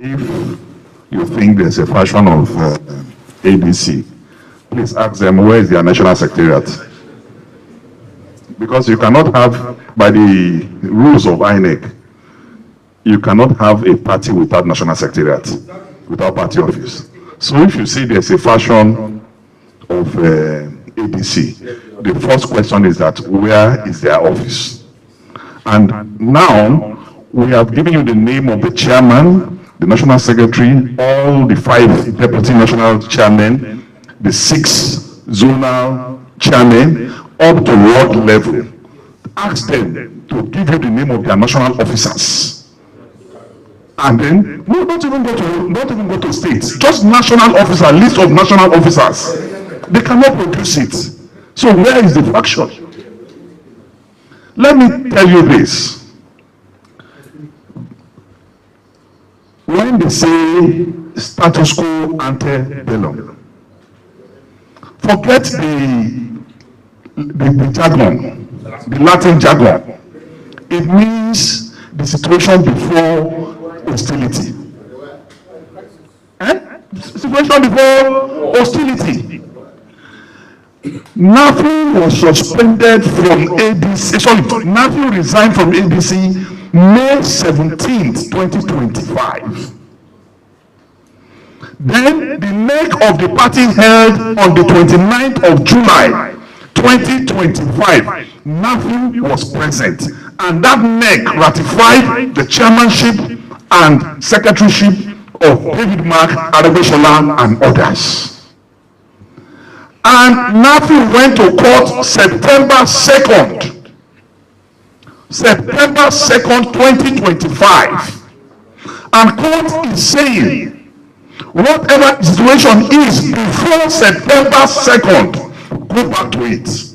If you think there's a fashion of ADC, please ask them where is their national secretariat. Because you cannot have, by the rules of INEC, you cannot have a party without national secretariat, without party office. So if you see there's a fashion of ADC, the first question is that where is their office? And now we have given you the name of the chairman, the national secretary, all the 5 deputy national chairmen, the 6 zonal chairmen, up to ward level. Ask them to give you the name of their national officers. And then, no, not even go to states, just national officer, list of national officers. They cannot produce it. So where is the faction? Let me tell you this. When they say status quo ante bellum, forget the jargon, the Latin jargon. It means the situation before hostility. Situation before hostility. Nothing was suspended from ADC. Sorry, nothing resigned from ADC May 17th, 2025. Then the neck of the party held on the 29th of July 2025. Nothing was present, and that neck ratified the chairmanship and secretaryship of David Mark, Adegbeshola, and others. And nothing went to court September 2nd. September 2nd, 2025. And court is saying, whatever the situation is before September 2nd, go back to it.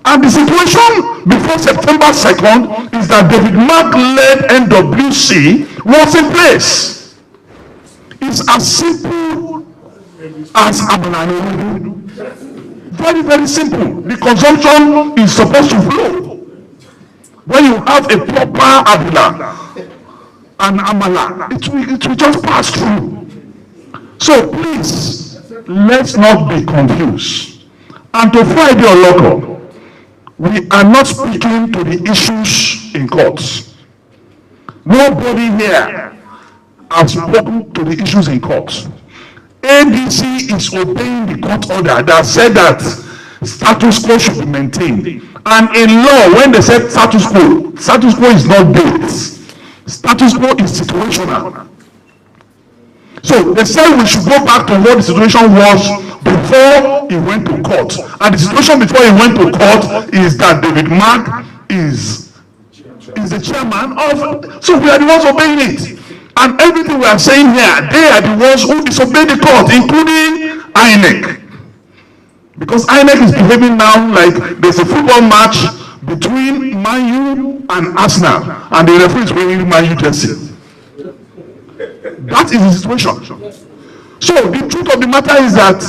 And the situation before September 2nd is that David Mark-led NWC was in place. It's as simple as Abalani. Very, very simple. The consumption is supposed to flow. When you have a proper Abila and Amala, it will just pass through. So please, let's not be confused. And to Friday or local, we are not speaking to the issues in courts. Nobody here has spoken to the issues in courts. ADC is obeying the court order that said that status quo should be maintained. And in law, when they said status quo is not date. Status quo is situational. So they said we should go back to what the situation was before he went to court. And the situation before he went to court is that David Mark is the chairman of. So we are the ones obeying it. And everything we are saying here, they are the ones who disobey the court, including INEC. Because INEC is behaving now like there's a football match between Man U and Arsenal, and the referee is wearing Man U jersey. That is the situation. So the truth of the matter is that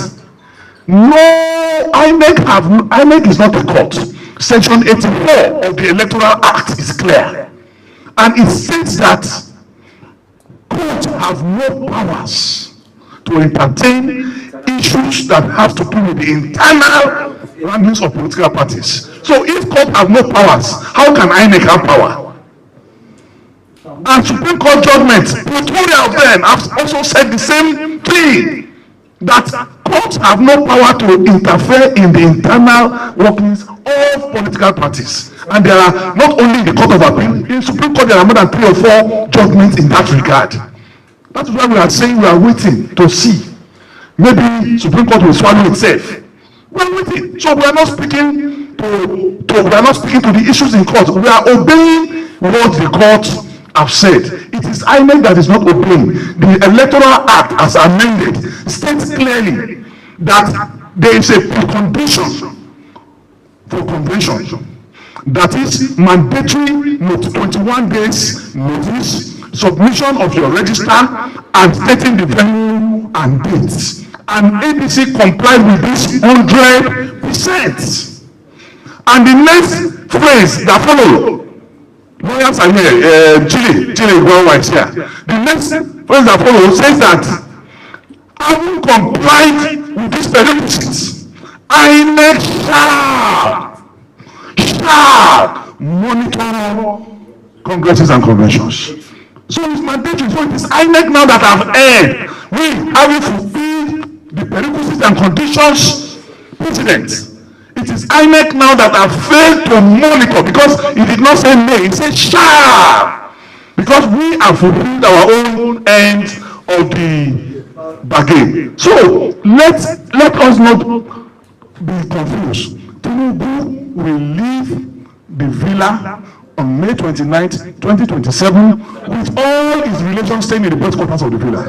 no, INEC is not a court. Section 84 of the Electoral Act is clear, and it states that courts have no powers to entertain issues that have to do with the internal rankings of political parties. So if courts have no powers, how can INEC have power? And Supreme Court judgments, plethora of them, have also said the same thing, that courts have no power to interfere in the internal workings of political parties. And there are not only the Court of Appeal, in Supreme Court there are more than 3 or 4 judgments in that regard. That is why we are saying we are waiting to see. Maybe Supreme Court will swallow itself. We are waiting. So we are not speaking to the issues in court. We are obeying what the court have said. It is INEC that is not obeying. The Electoral Act, as amended, states clearly that there is a precondition for convention. That is mandatory 21 days notice, submission of your register, and stating the venue and dates. And ADC complied with this 100%. And the next phrase that follows, lawyers are here, Chile, Bl0w is here. The next President Apollo says that having complied with these prerequisites, INEC shall monitor congresses and conventions. So it's mandatory. So it is INEC now that have erred. We having fulfilled the prerequisites and conditions precedent. It is INEC now that have failed to monitor, because it did not say may, it said shall. Because we have fulfilled our own end of the bargain. So let us not be confused. Tinubu will leave the villa on May 29th, 2027, with all his relations staying in the best quarters of the villa.